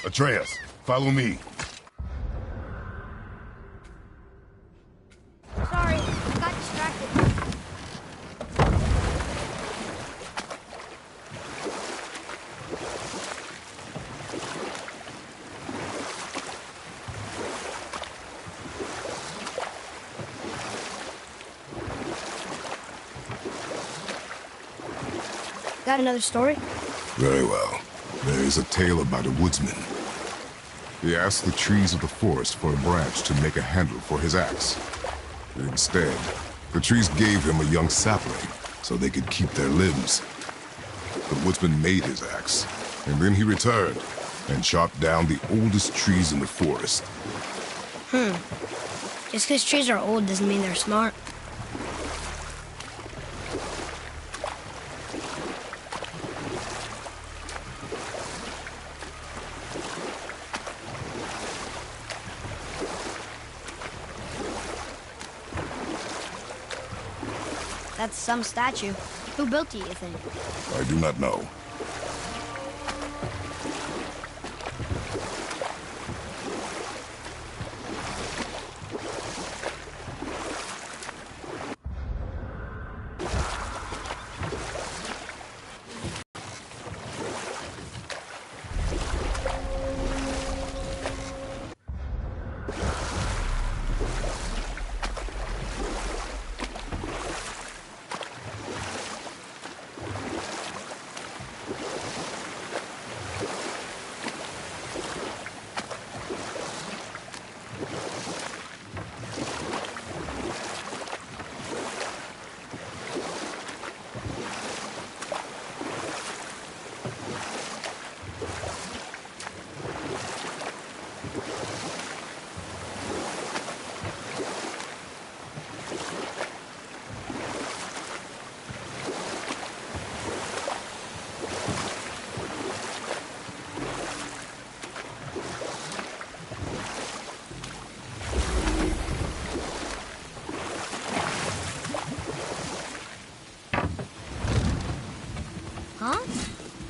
Atreus, follow me. Sorry, got distracted. Got another story? Very well. There is a tale about a woodsman. He asked the trees of the forest for a branch to make a handle for his axe. Instead, the trees gave him a young sapling so they could keep their limbs. The woodsman made his axe, and then he returned and chopped down the oldest trees in the forest. Just because trees are old doesn't mean they're smart. That's some statue. Who built it, you think? I do not know.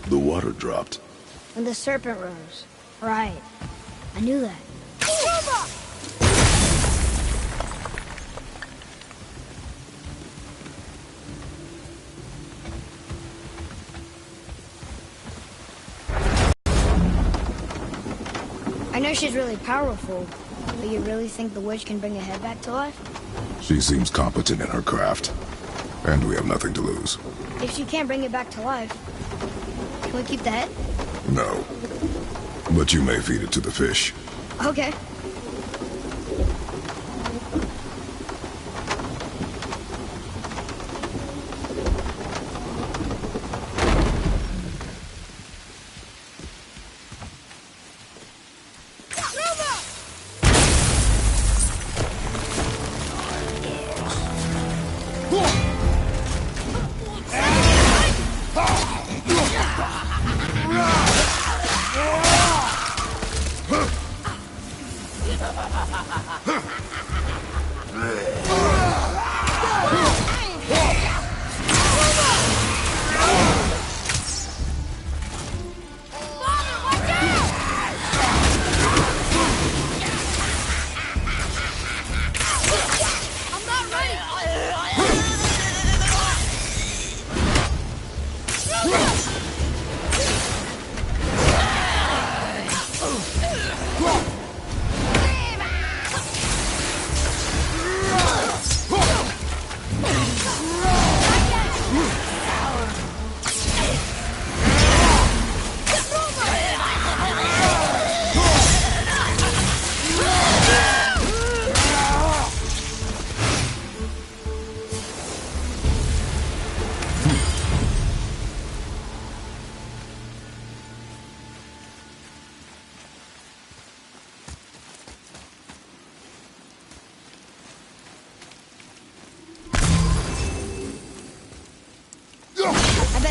The water dropped. When the serpent rose. Right. I knew that. I know she's really powerful, but you really think the witch can bring a head back to life? She seems competent in her craft, and we have nothing to lose. If she can't bring it back to life, can we keep the head? No. But you may feed it to the fish. Okay.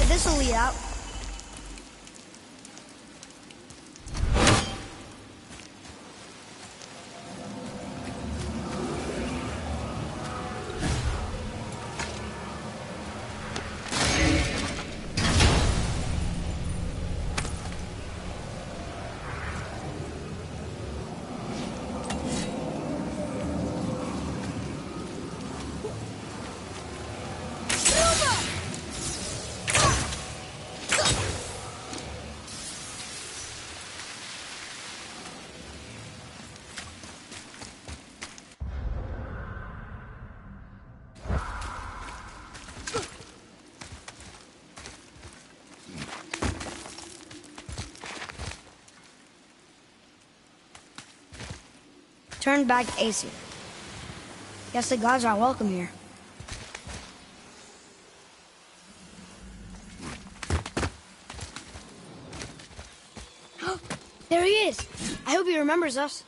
This'll lead out. turned back to Aesir. Guess the gods aren't welcome here. There he is! I hope he remembers us.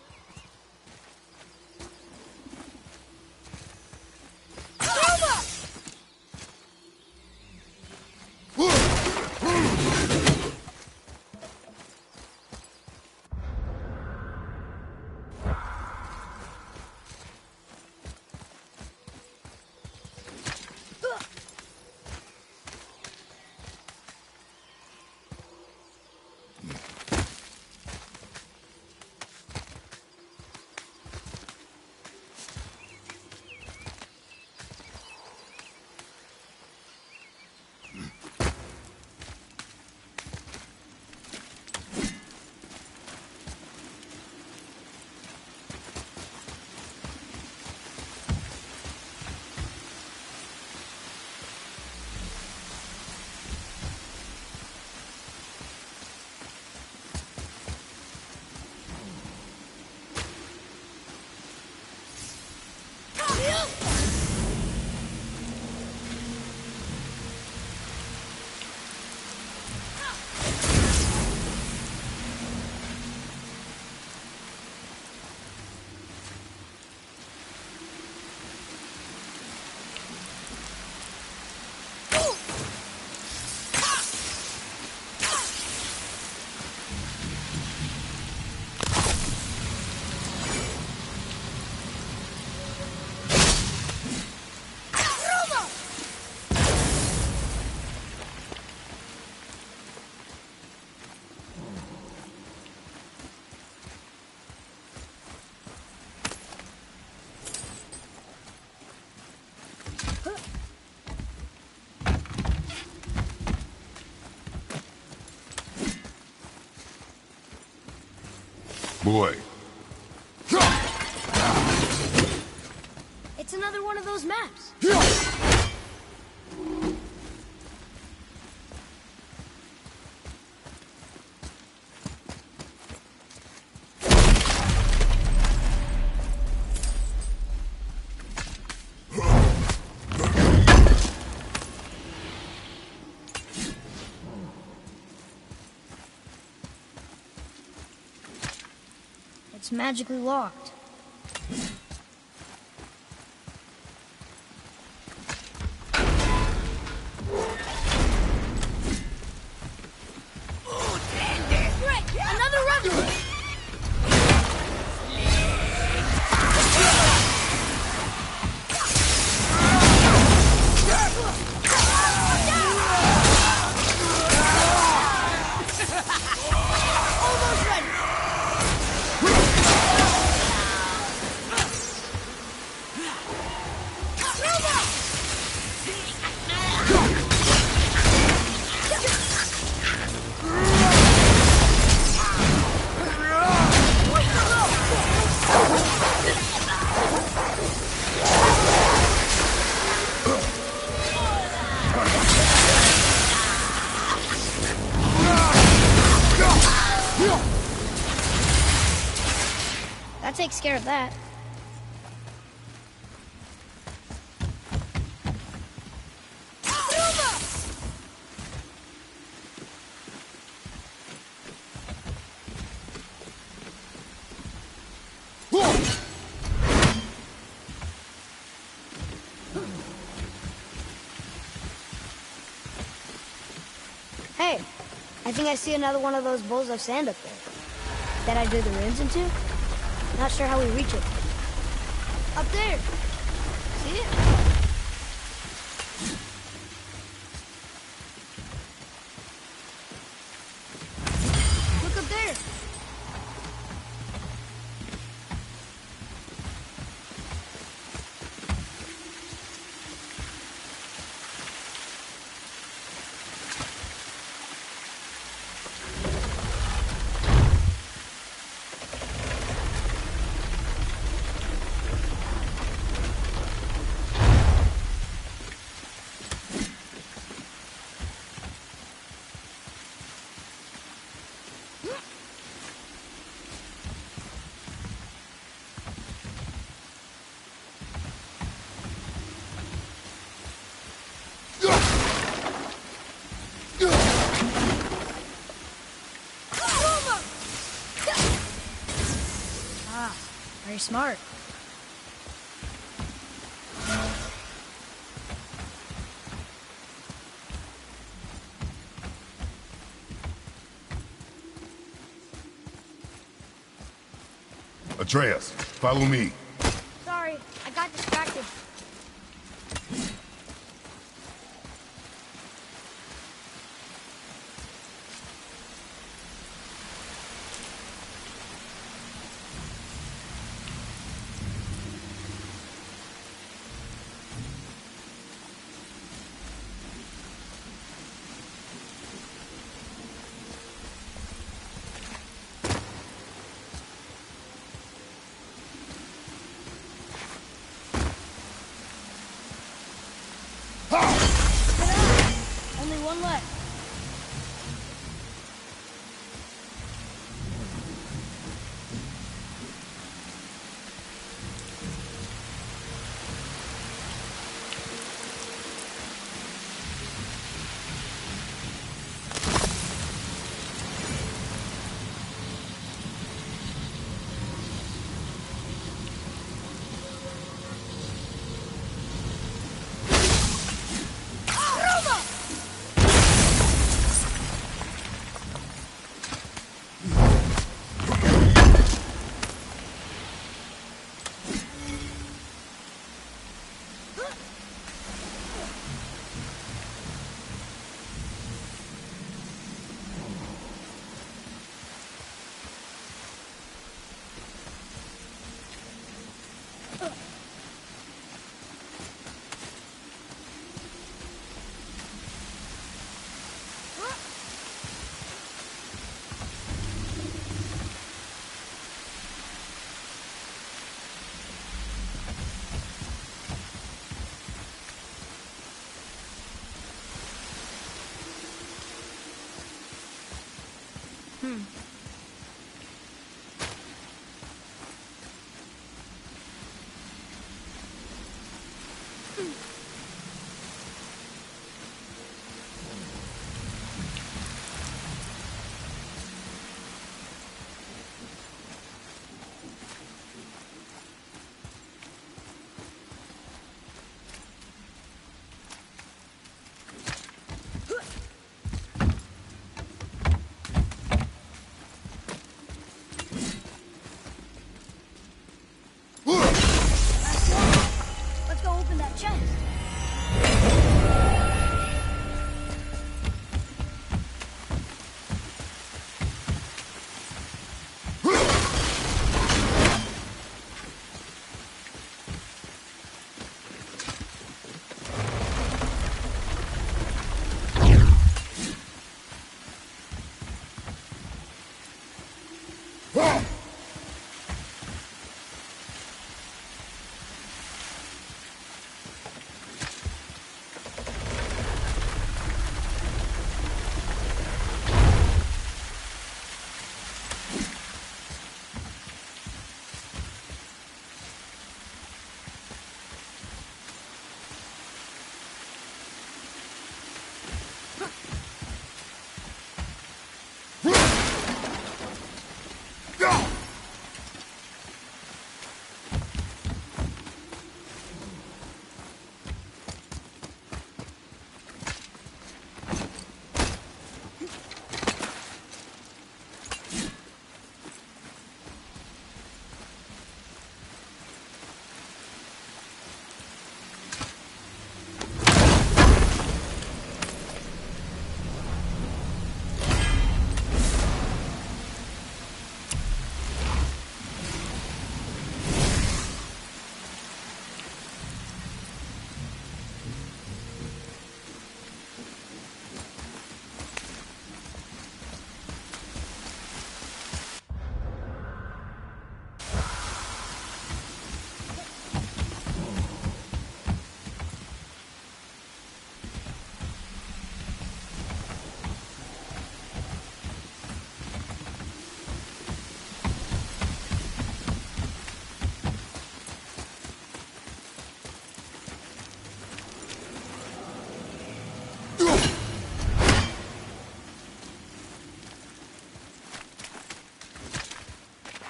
Boy. It's another one of those maps. It's magically locked. That takes care of that. Hey, I think I see another one of those bowls of sand up there. That I drew the runes into? Not sure how we reach it. Up there. See it? Look up there. Very smart. Atreus, follow me. Sorry, I got distracted. Only one left. Let's go open that chest.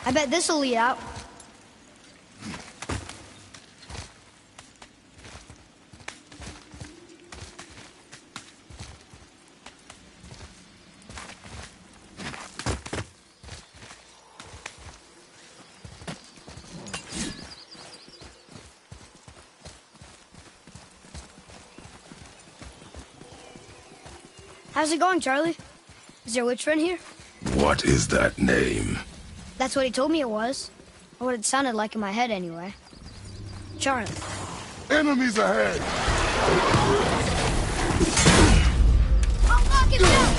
I bet this'll lead out. How's it going, Charlie? Is your witch friend here? What is that name? That's what he told me it was. Or what it sounded like in my head, anyway. Charlie. Enemies ahead! I'll knock it down!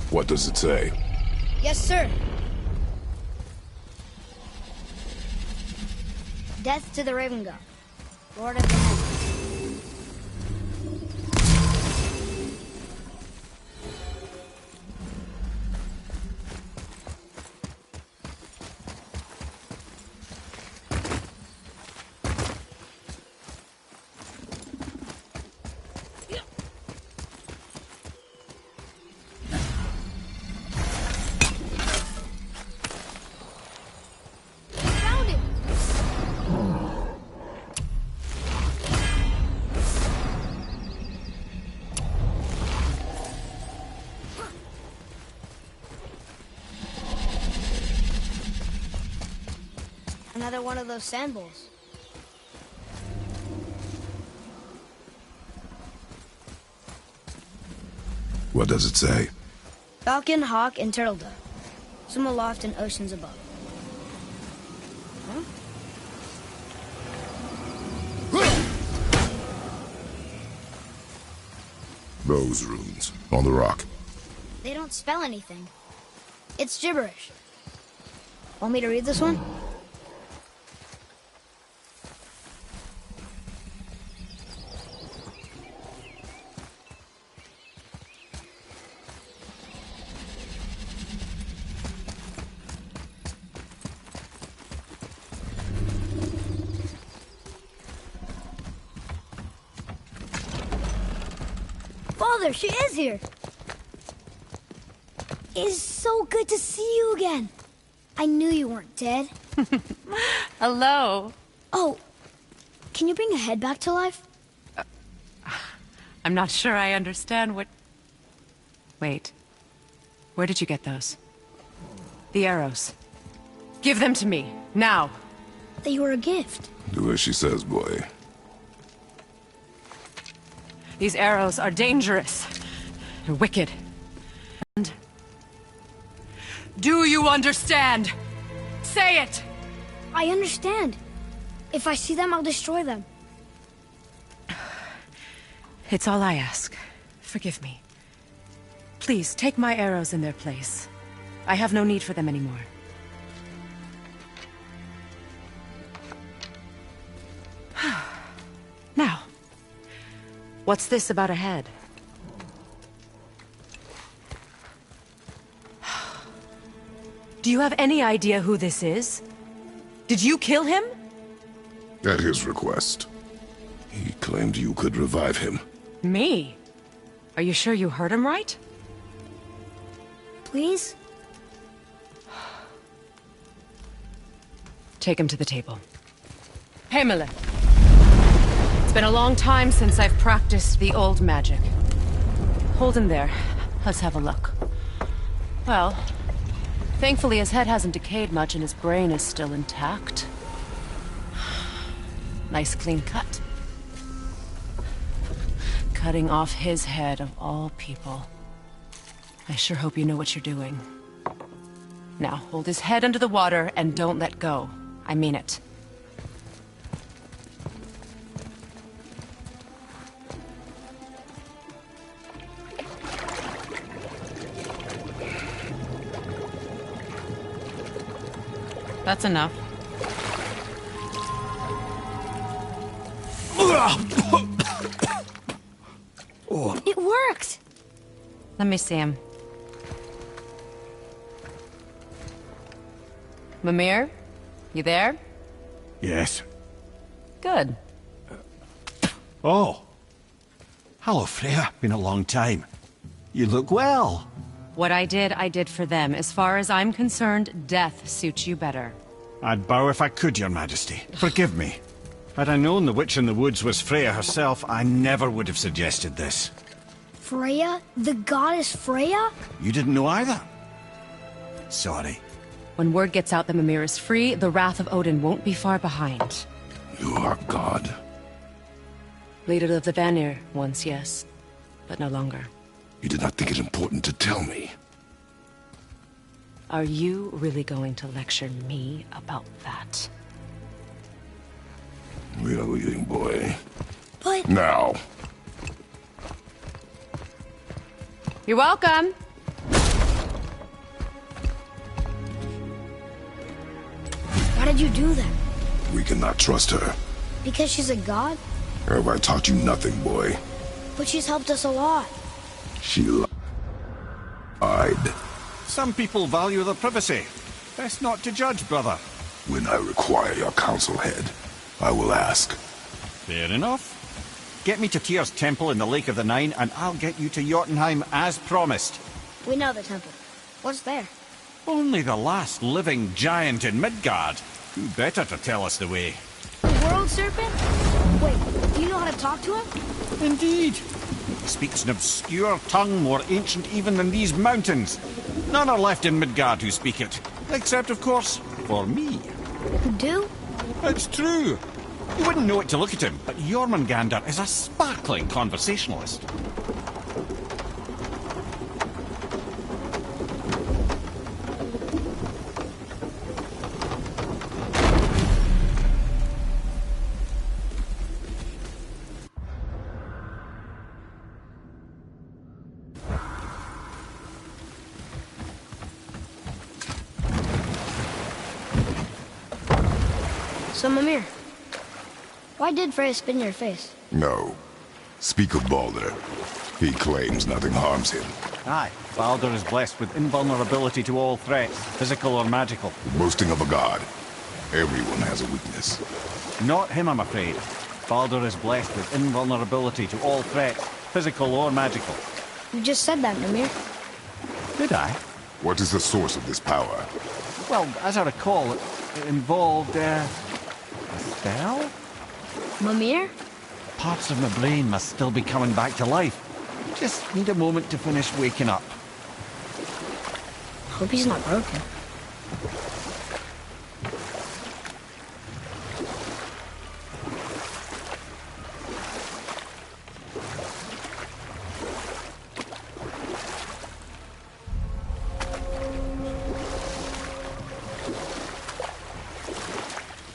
What does it say? Yes, sir. Death to the Raven God, Lord of the Heavens. Another one of those sand bowls. What does it say? Falcon, hawk, and turtle dove. Swim aloft in oceans above. Huh? Those runes, on the rock. They don't spell anything. It's gibberish. Want me to read this one? Father, she is here. It is so good to see you again. I knew you weren't dead. Hello. Oh, can you bring a head back to life? I'm not sure I understand what... Wait. Where did you get those? The arrows. Give them to me, now. They were a gift. Do as she says, boy. These arrows are dangerous. They're wicked. And... Do you understand? Say it! I understand. If I see them, I'll destroy them. It's all I ask. Forgive me. Please, take my arrows in their place. I have no need for them anymore. Now, what's this about a head? Do you have any idea who this is? Did you kill him? At his request. He claimed you could revive him. Me? Are you sure you heard him right? Please? Take him to the table. Hamlet. It's been a long time since I've practiced the old magic. Hold him there. Let's have a look. Well, thankfully his head hasn't decayed much and his brain is still intact. Nice clean cut. Cutting off his head of all people. I sure hope you know what you're doing. Now, hold his head under the water and don't let go. I mean it. That's enough. It worked! Let me see him. Mimir? You there? Yes. Good. Oh. Hello, Freya. Been a long time. You look well. What I did for them. As far as I'm concerned, death suits you better. I'd bow if I could, Your Majesty. Forgive me. Had I known the witch in the woods was Freya herself, I never would have suggested this. Freya? The goddess Freya? You didn't know either? Sorry. When word gets out that Mimir is free, the wrath of Odin won't be far behind. You are God. Leader of the Vanir, once, yes. But no longer. You did not think it important to tell me. Are you really going to lecture me about that? We are leaving, boy. But... Now. You're welcome! Why did you do that? We cannot trust her. Because she's a god? Have I taught you nothing, boy? But she's helped us a lot. She lied. Some people value their privacy. Best not to judge, brother. When I require your council head, I will ask. Fair enough. Get me to Tyr's temple in the Lake of the Nine, and I'll get you to Jotunheim as promised. We know the temple. What's there? Only the last living giant in Midgard. Who better to tell us the way? The world serpent? Wait, do you know how to talk to him? Indeed. He speaks an obscure tongue more ancient even than these mountains. None are left in Midgard who speak it. Except, of course, for me. Who do? It's true. You wouldn't know it to look at him, but Jormungandr is a sparkling conversationalist. So, Mimir, why did Freya spin your face? No. Speak of Balder. He claims nothing harms him. Aye, Baldur is blessed with invulnerability to all threats, physical or magical. Boasting of a god. Everyone has a weakness. Not him, I'm afraid. Baldur is blessed with invulnerability to all threats, physical or magical. You just said that, Mimir. Did I? What is the source of this power? Well, as I recall, it involved, a spell? Mimir? Parts of my brain must still be coming back to life. Just need a moment to finish waking up. Hope he's not broken.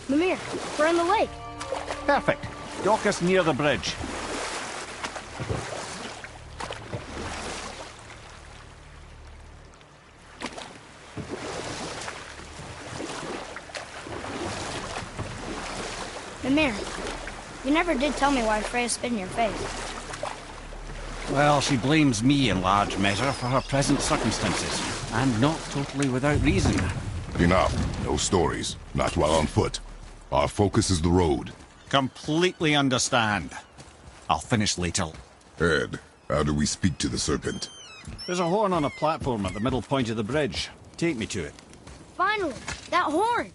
Mimir, we're in the lake. Perfect. Dock us near the bridge. Mimir, you never did tell me why Freya spit in your face. Well, she blames me in large measure for her present circumstances, and not totally without reason. Enough. No stories. Not while on foot. Our focus is the road. Completely understand. I'll finish later. Ed, how do we speak to the serpent? There's a horn on a platform at the middle point of the bridge. Take me to it. Finally, that horn!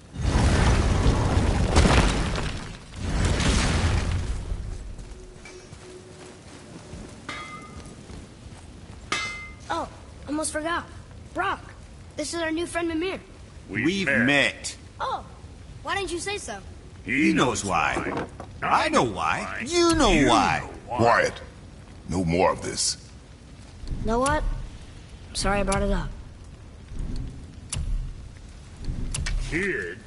Oh, almost forgot. Brock, this is our new friend Mimir. We've met. Oh, why didn't you say so? He knows why. I know why. You know why. Quiet. No more of this. Know what? Sorry I brought it up. Kid.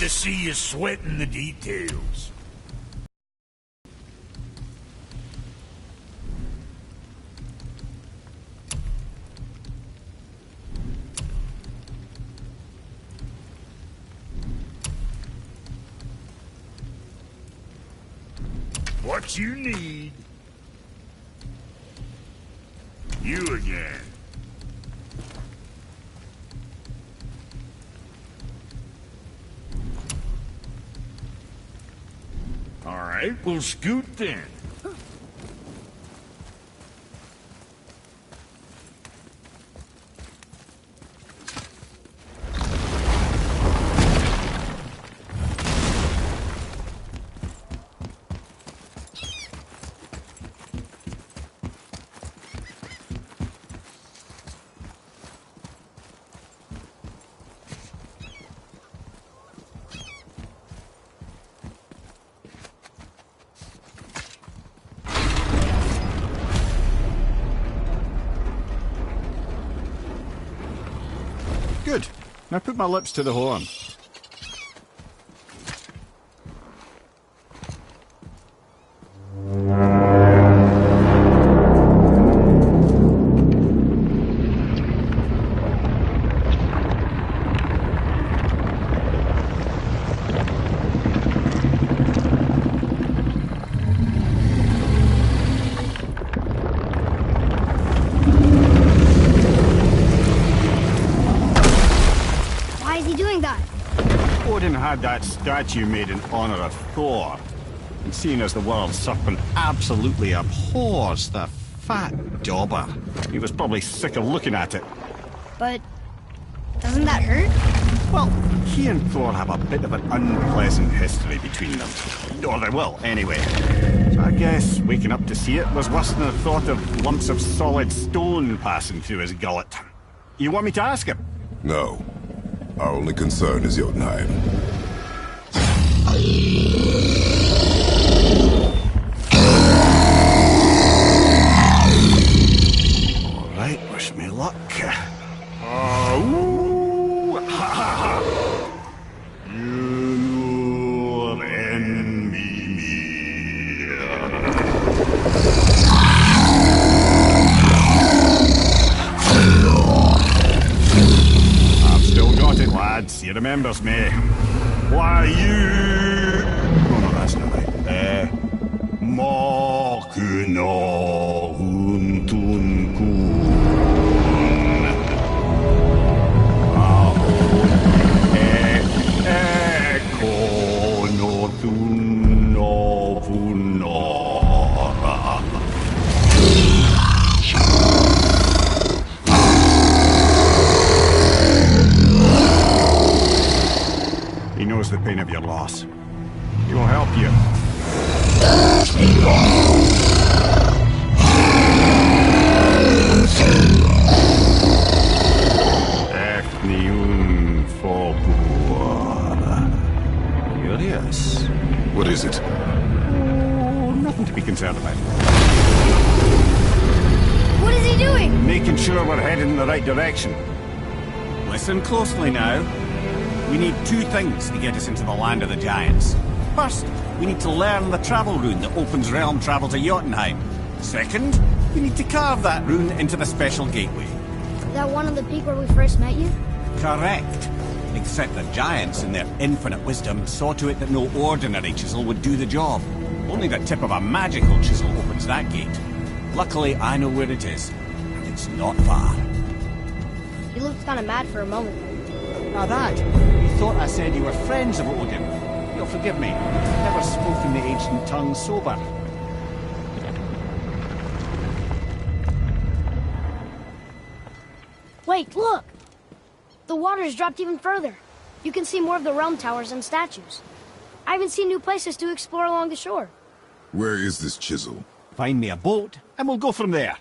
to see you sweating the details. What you need. You again. All right, we'll scoot then. Good. Now put my lips to the horn. Odin had that statue made in honor of Thor. And seeing as the world serpent absolutely abhors the fat dauber, he was probably sick of looking at it. But doesn't that hurt? Well, he and Thor have a bit of an unpleasant history between them. Or they will, anyway. So I guess waking up to see it was worse than the thought of lumps of solid stone passing through his gullet. You want me to ask him? No. Our only concern is Jotunheim. All right, wish me luck. He remembers me. Why you... Oh no, that's not right. Mokuno Huntun Kun. Eko no Thun no Vunora. He knows the pain of your loss. He will help you. Curious. What is it? Oh, nothing to be concerned about. What is he doing? Making sure we're headed in the right direction. Listen closely now. We need two things to get us into the land of the giants. First, we need to learn the travel rune that opens realm travel to Jotunheim. Second, we need to carve that rune into the special gateway. Is that one on the peak where we first met you? Correct. Except the giants, in their infinite wisdom, saw to it that no ordinary chisel would do the job. Only the tip of a magical chisel opens that gate. Luckily, I know where it is, and it's not far. You looked kind of mad for a moment. Now that, you thought I said you were friends of Odin. You'll forgive me. I've never spoken the ancient tongue sober. Wait, look! The water's dropped even further. You can see more of the realm towers and statues. I even see new places to explore along the shore. Where is this chisel? Find me a boat, and we'll go from there.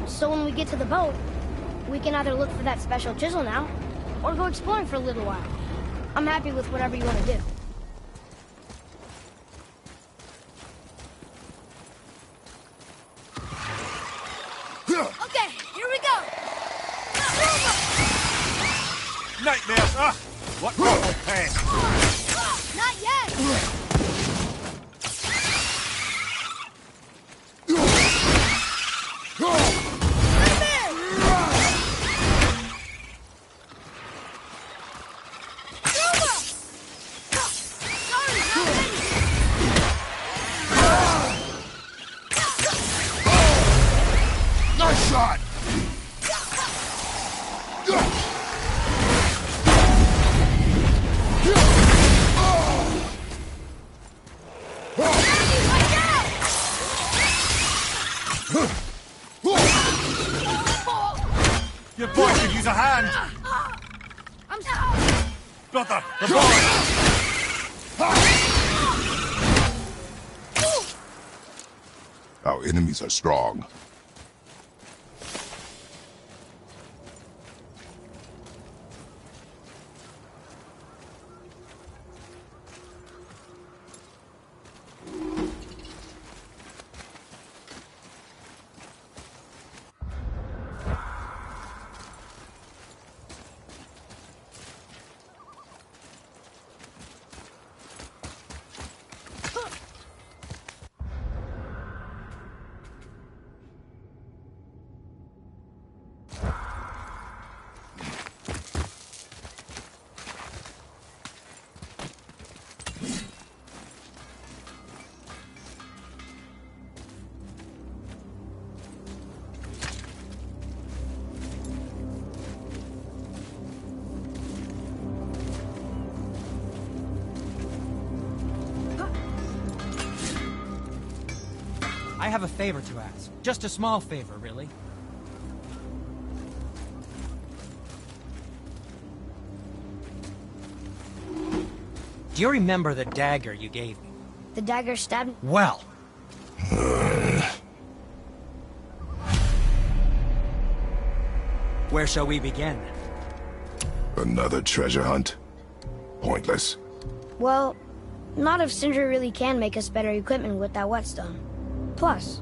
So when we get to the boat, we can either look for that special chisel now, or go exploring for a little while. I'm happy with whatever you want to do. Okay, here we go! Nightmares! Ah! What awful pest! Not yet! Nice shot! Your boy could use a hand! I'm sorry. Brother, the boy! Our enemies are strong. I have a favor to ask. Just a small favor, really. Do you remember the dagger you gave me? The dagger stabbed me? Well. Where shall we begin? Another treasure hunt? Pointless. Well, not if Sindri really can make us better equipment with that whetstone. Plus,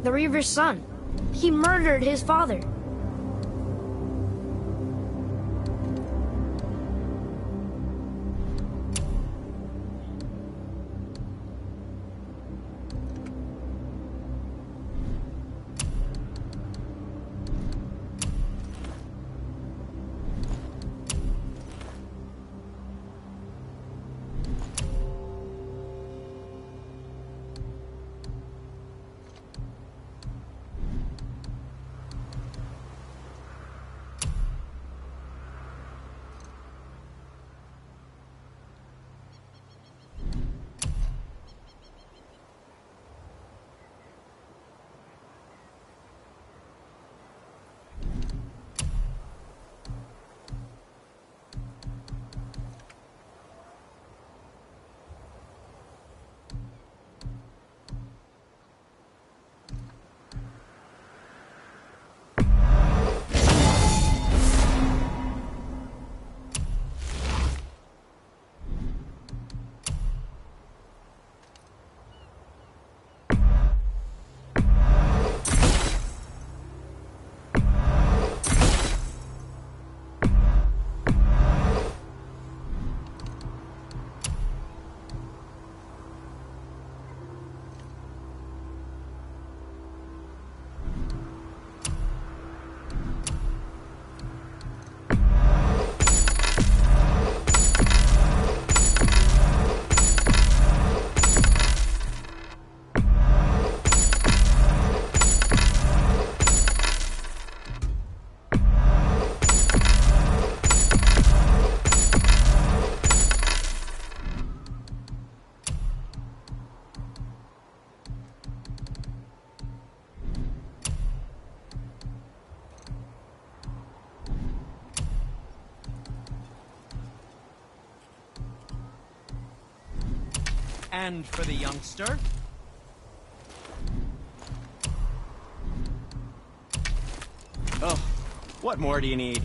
the Reaver's son. He murdered his father. And for the youngster? What more do you need?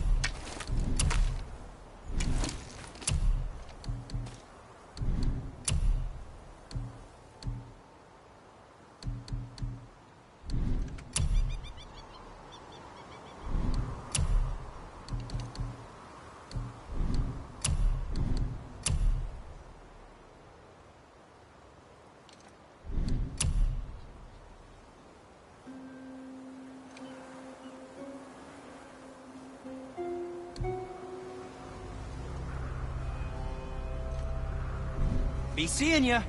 Be seeing ya.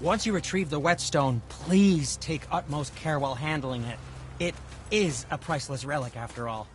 Once you retrieve the whetstone, please take utmost care while handling it. It is a priceless relic, after all.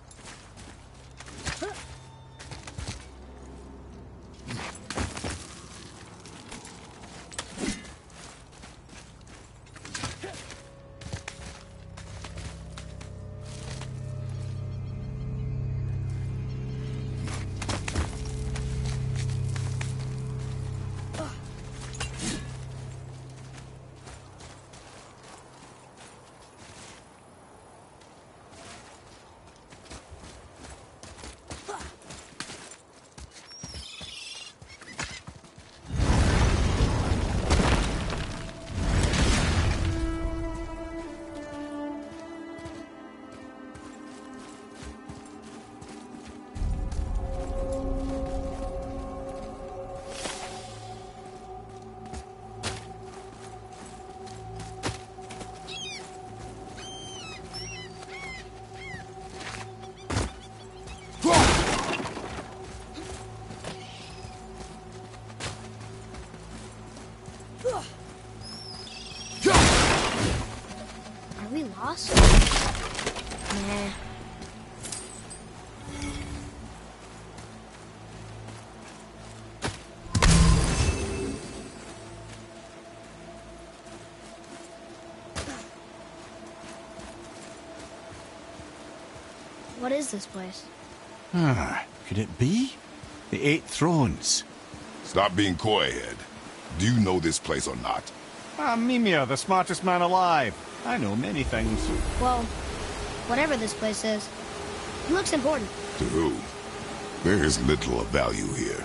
Are we lost? Nah. What is this place? Could it be? The Eight Thrones. Stop being coy-head. Do you know this place or not? Mimir, the smartest man alive. I know many things. Well, whatever this place is, it looks important. To who? There is little of value here.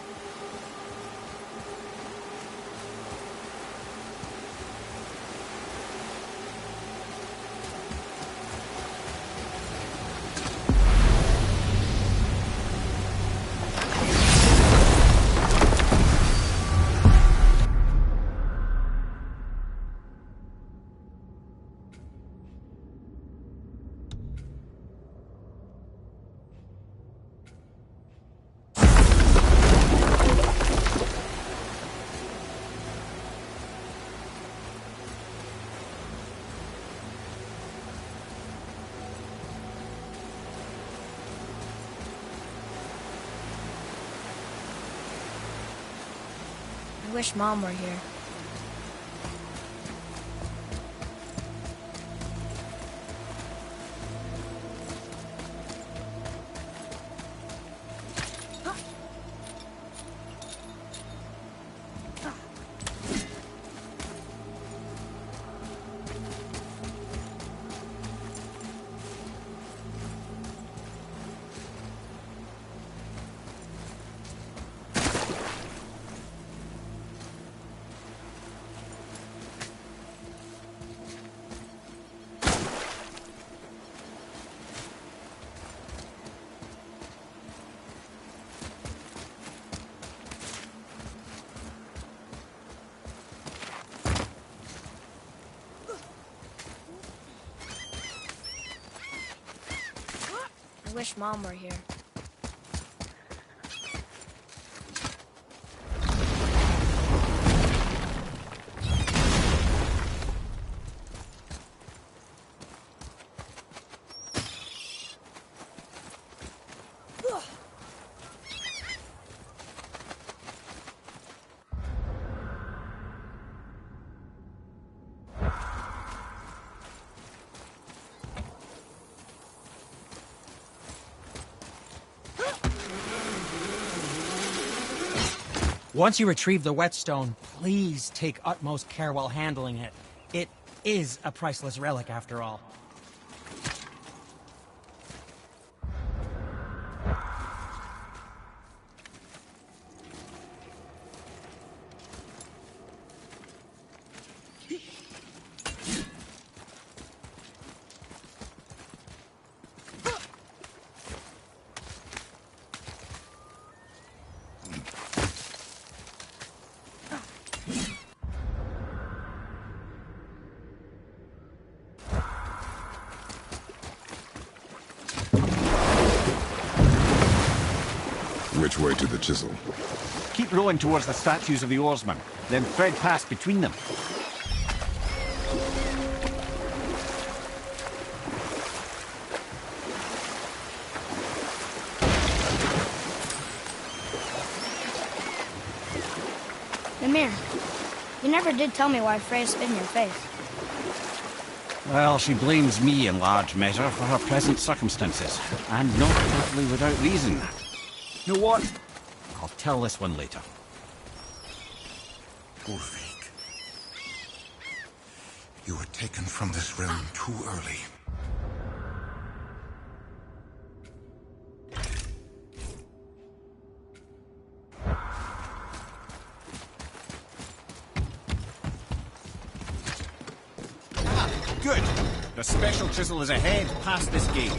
I wish Mom were here. I wish Mom were here. Once you retrieve the whetstone, please take utmost care while handling it. It is a priceless relic, after all. Which way to the chisel? Keep rowing towards the statues of the oarsmen, then thread past between them. Mimir, you never did tell me why Freya spit in your face. Well, she blames me in large measure for her present circumstances, and not totally without reason. You know what? I'll tell this one later. Ulvik, you were taken from this realm too early. Good. The special chisel is ahead past this gate.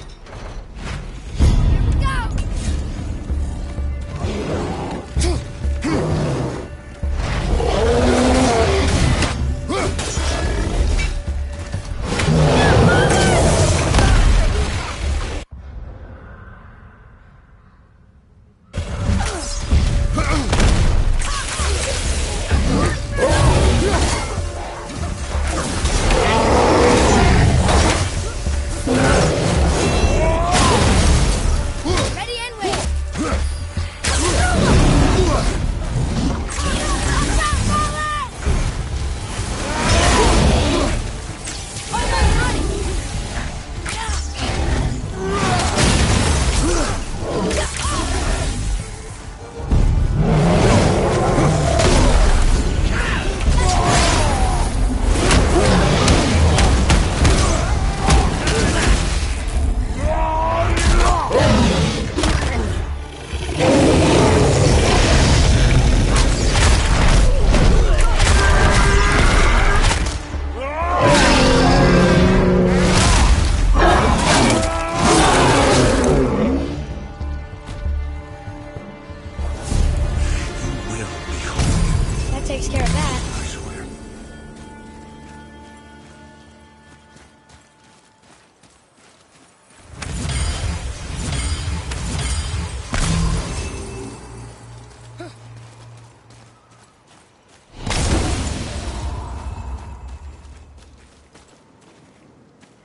Takes care of that. I swear.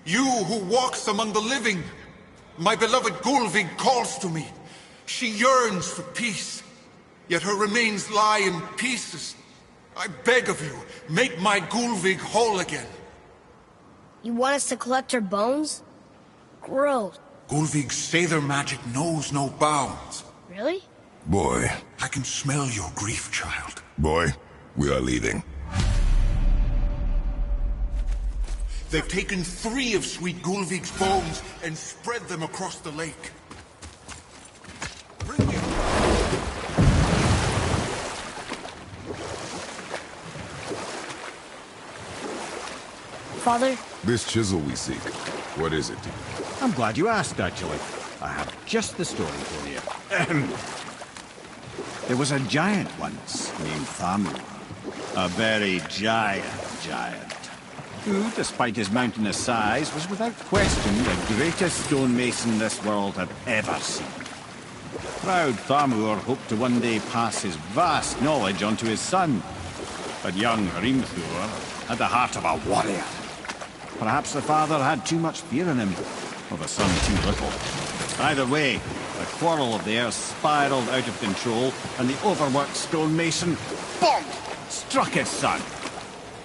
You who walks among the living, my beloved Gulvig calls to me. She yearns for peace, yet her remains lie in pieces. I beg of you, make my Gulvig whole again. You want us to collect her bones? Gross. Gulvig's Sather magic knows no bounds. Really? Boy, I can smell your grief, child. boy, we are leaving. They've taken 3 of sweet Gulvig's bones and spread them across the lake. Bring it. Father? This chisel we seek, what is it? I'm glad you asked, actually. I have just the story for you. There was a giant once named Thamur. A very giant. who, despite his mountainous size, was without question the greatest stonemason this world had ever seen. Proud Thamur hoped to one day pass his vast knowledge on to his son. But young Hrimthur had the heart of a warrior. Perhaps the father had too much fear in him, or the son too little. Either way, the quarrel of theirs spiraled out of control, and the overworked stonemason, bonk, struck his son.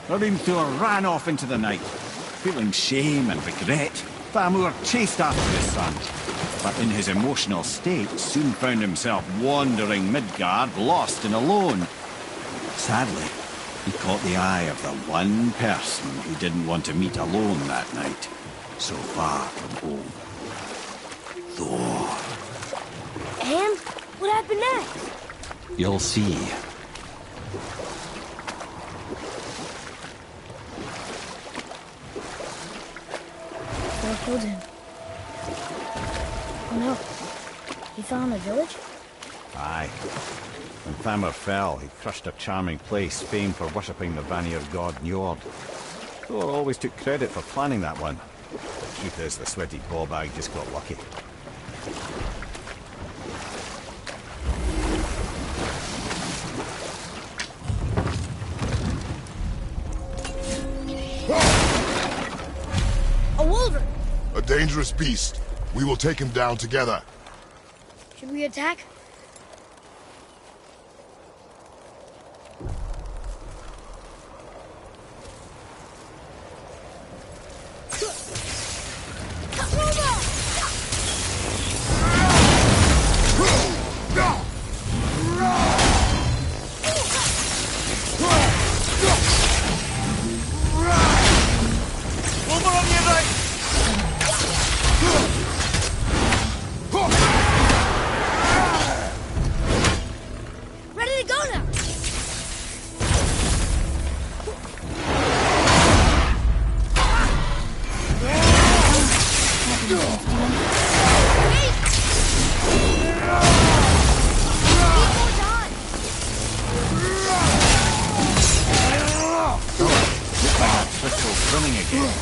Hrimthur ran off into the night. Feeling shame and regret, Thamur chased after his son, but in his emotional state soon found himself wandering Midgard, lost and alone. Sadly, he caught the eye of the one person he didn't want to meet alone that night, so far from home. Thor. And what happened next? You'll see. Thor killed him. Oh no. He fell in the village? Aye. When Thamur fell, he crushed a charming place famed for worshipping the Vanir god Njord. Thor always took credit for planning that one. The truth is, the sweaty ballbag just got lucky. A wolverine! A dangerous beast. We will take him down together. Should we attack? Ready to go now! Crystal's running again.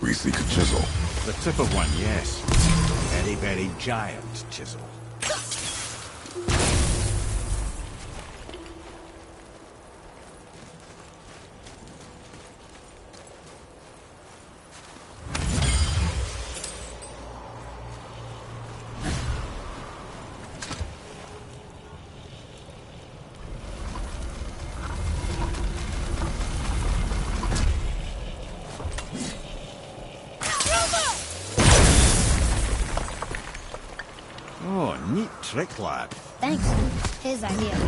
We seek a chisel. The tip of one, yes. Very, very giant chisel. Oh, neat trick, lad. Thanks. His idea.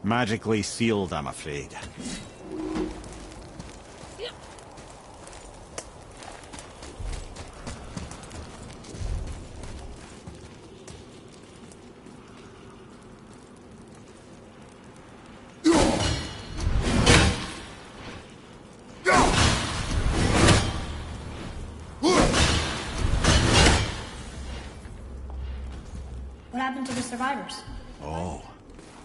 Magically sealed, I'm afraid. What happened to the survivors? Oh.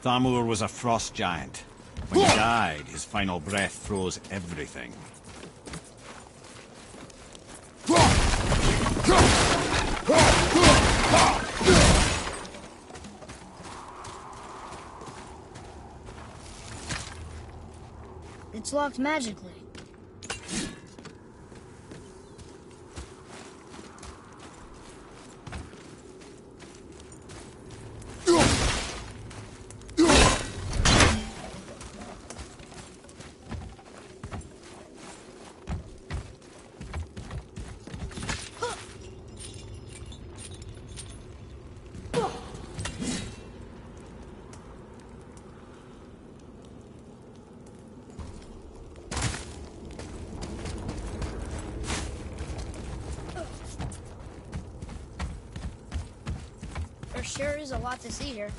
Thamur was a frost giant. When he died, his final breath froze everything. It's locked magically. Sure is a lot to see here.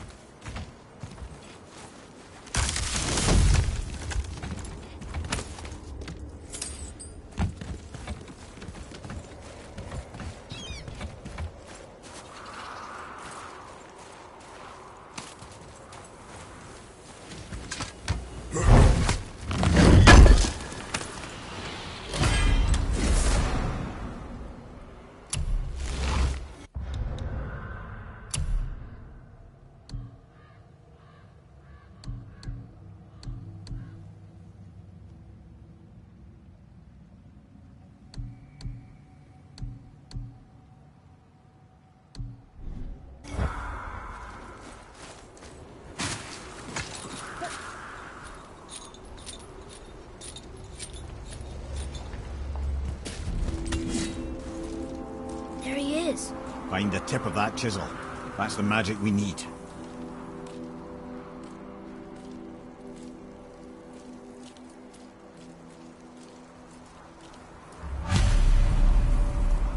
There he is. Find the tip of that chisel. That's the magic we need.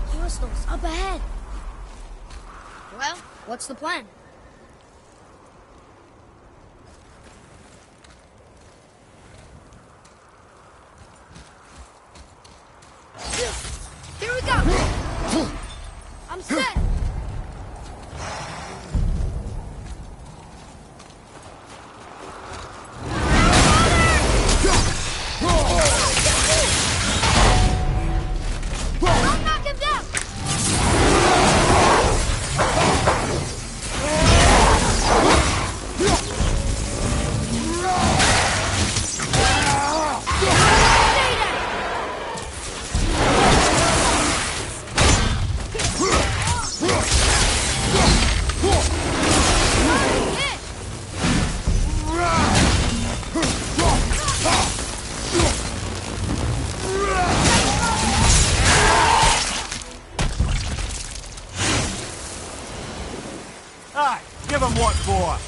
Crystals up ahead. Well, what's the plan? Here we go! I'm set! I'll knock him down! Aye, give him what for.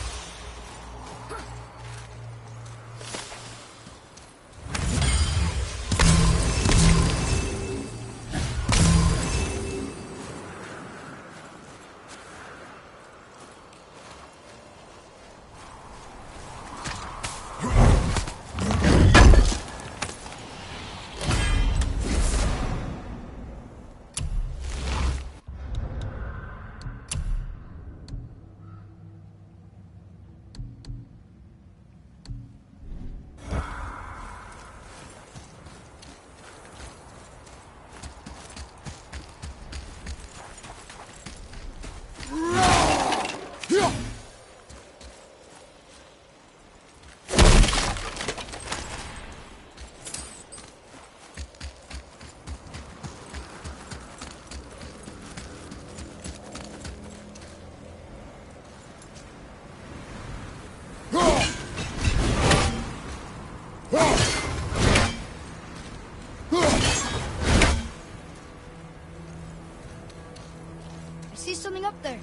I see something up there.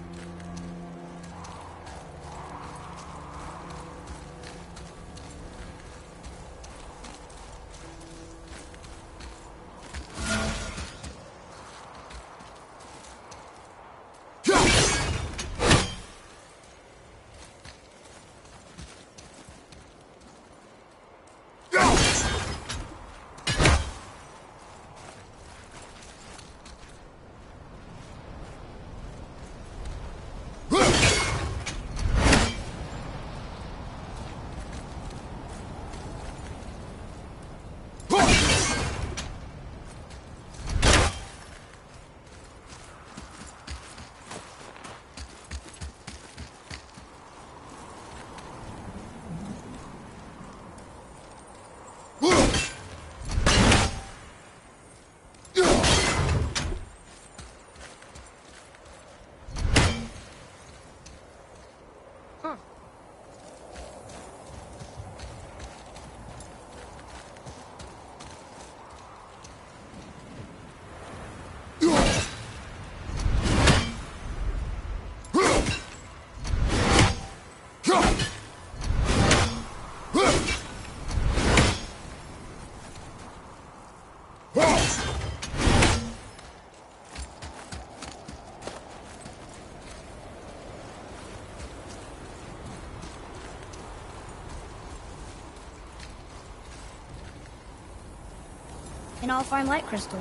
An all-fine light crystal.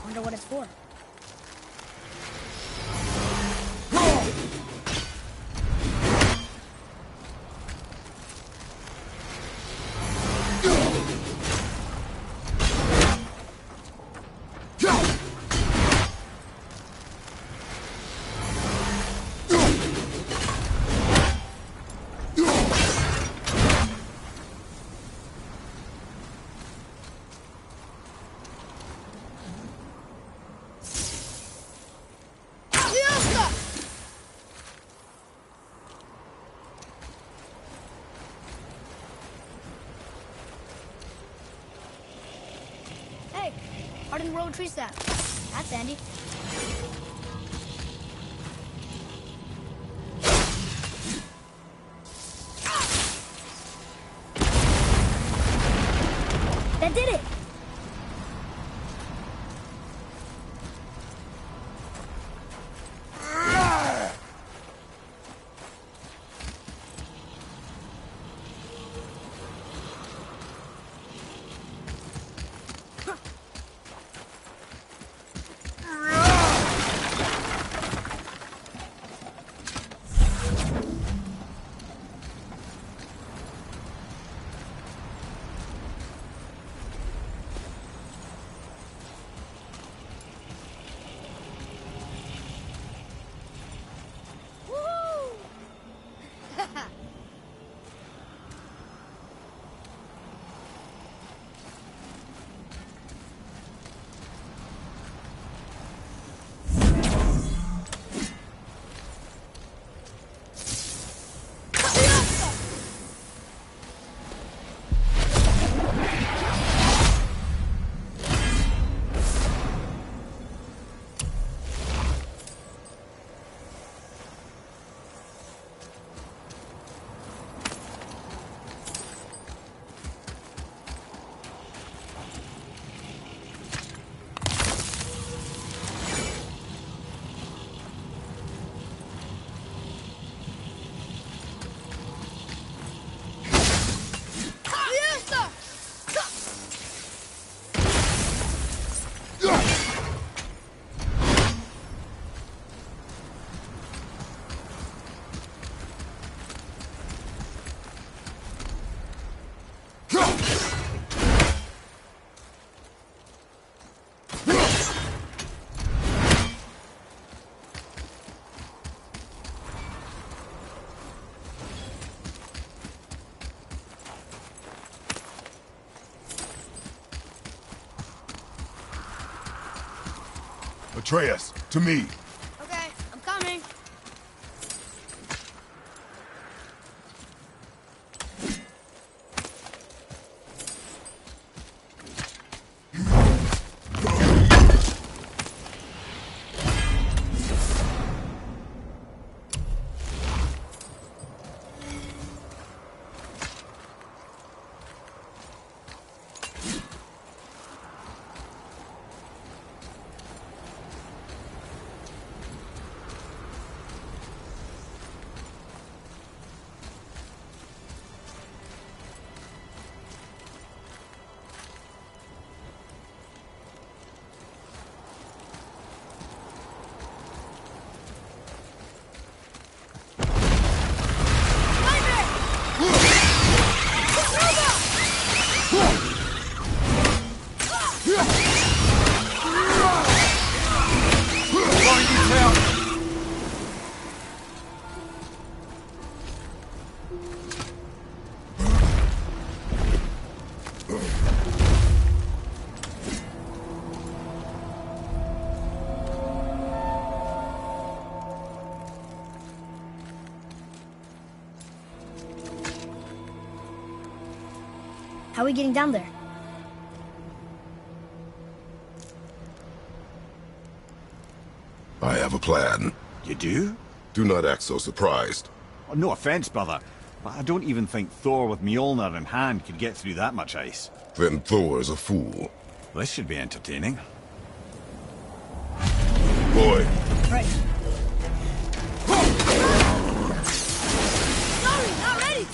Wonder what it's for. Hardened world tree sap. That's handy. That did it! Atreus, to me. Okay, I'm coming. How are we getting down there? I have a plan. You do? Do not act so surprised. Oh, no offense, brother, but I don't even think Thor with Mjolnir in hand could get through that much ice. Then Thor's a fool. This should be entertaining. Boy. Right. Sorry, not ready!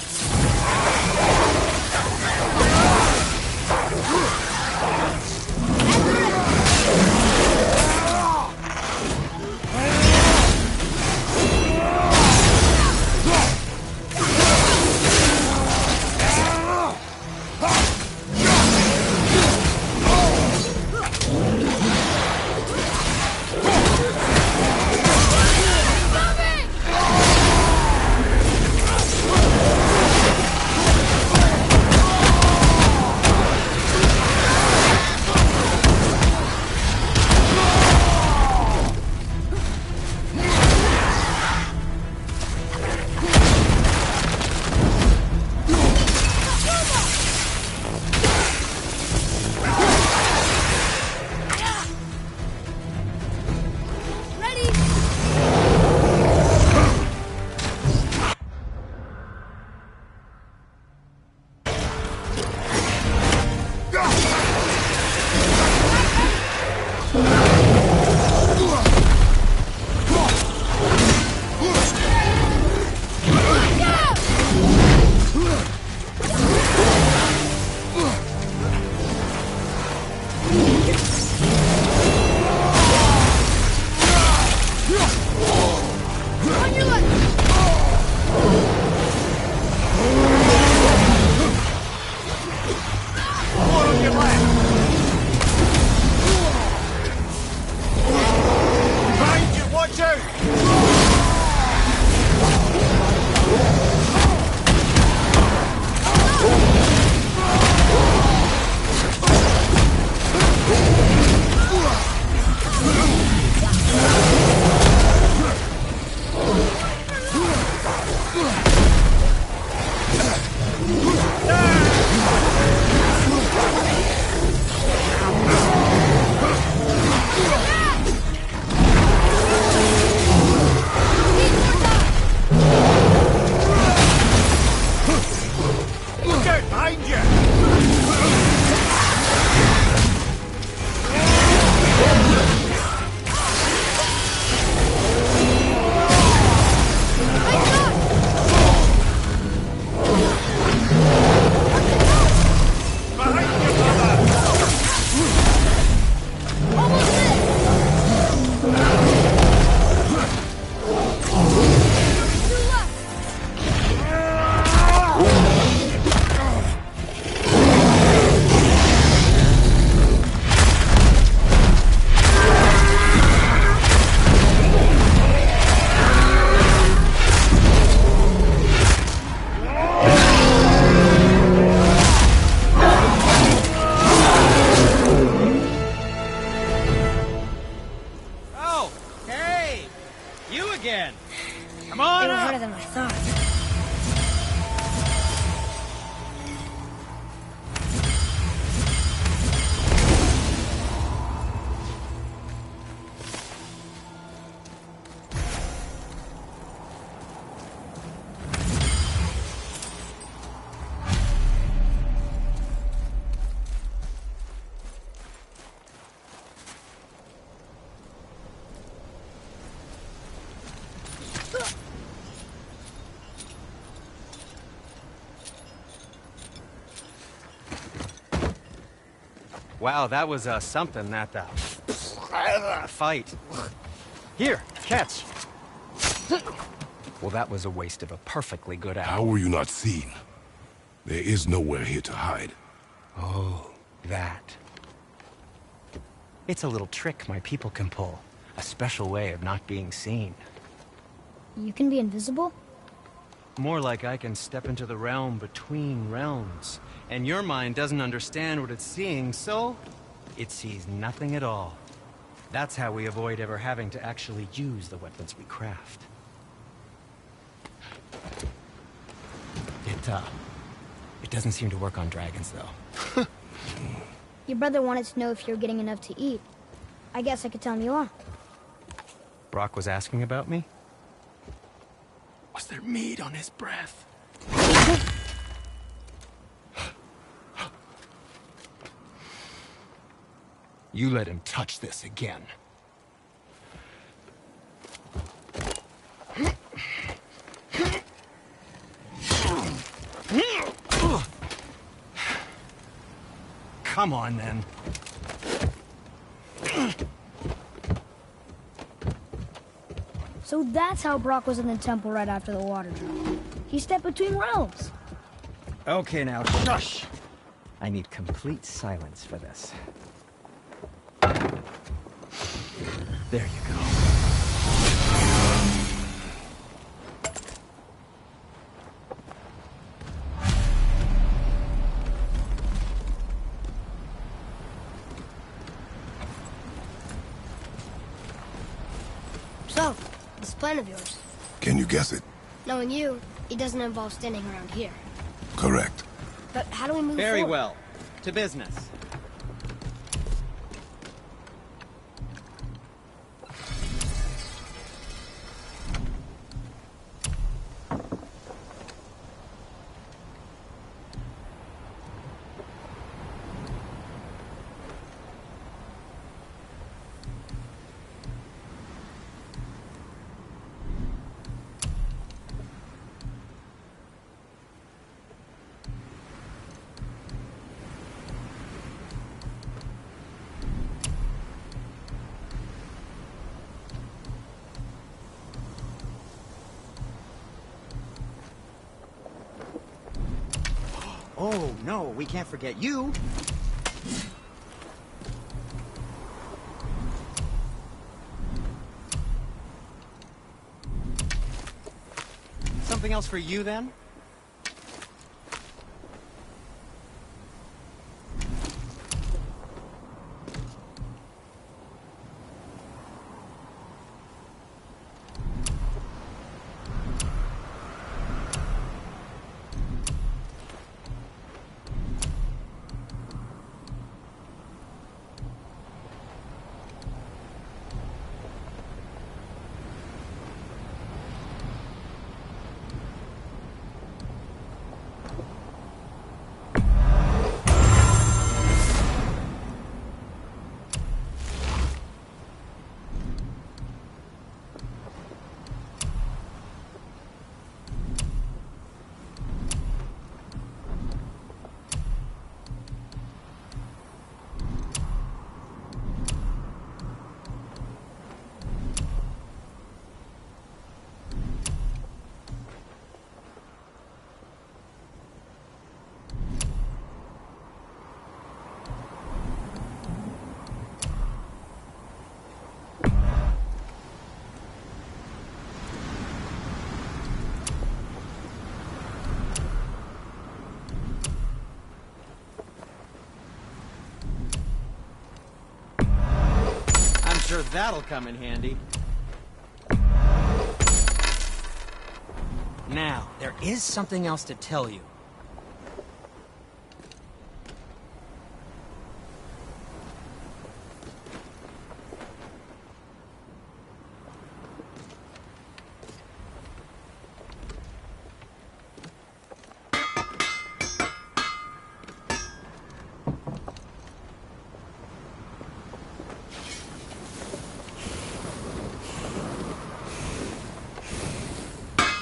you! Wow, that was something, that fight. Here, catch. Well, that was a waste of a perfectly good hour. How were you not seen? There is nowhere here to hide. Oh, that. It's a little trick my people can pull. A special way of not being seen. You can be invisible? More like I can step into the realm between realms. And your mind doesn't understand what it's seeing, so it sees nothing at all. That's how we avoid ever having to actually use the weapons we craft. It doesn't seem to work on dragons, though. Your brother wanted to know if you're getting enough to eat. I guess I could tell him you are. Brock was asking about me? Was there meat on his breath? You let him touch this again. Come on, then. So that's how Brock was in the temple right after the water drop. He stepped between realms. Okay, now, shush! I need complete silence for this. There you go. So, this plan of yours. Can you guess it? Knowing you, it doesn't involve standing around here. Correct. But how do we move Very forward? well. To business. Oh, no, we can't forget you. Something else for you, then? Sure that'll come in handy. Now, there is something else to tell you.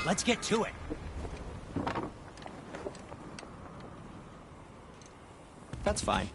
Let's get to it. That's fine.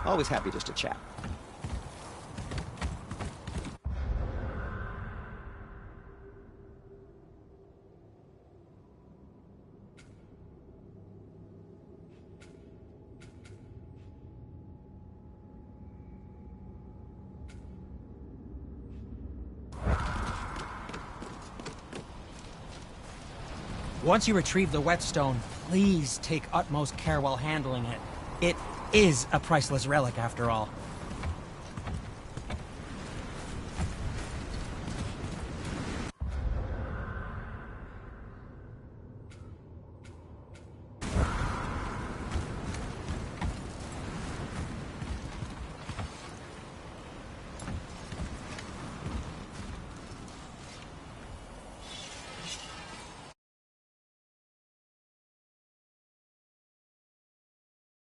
Always happy just to chat. Once you retrieve the whetstone, please take utmost care while handling it. It is a priceless relic, after all.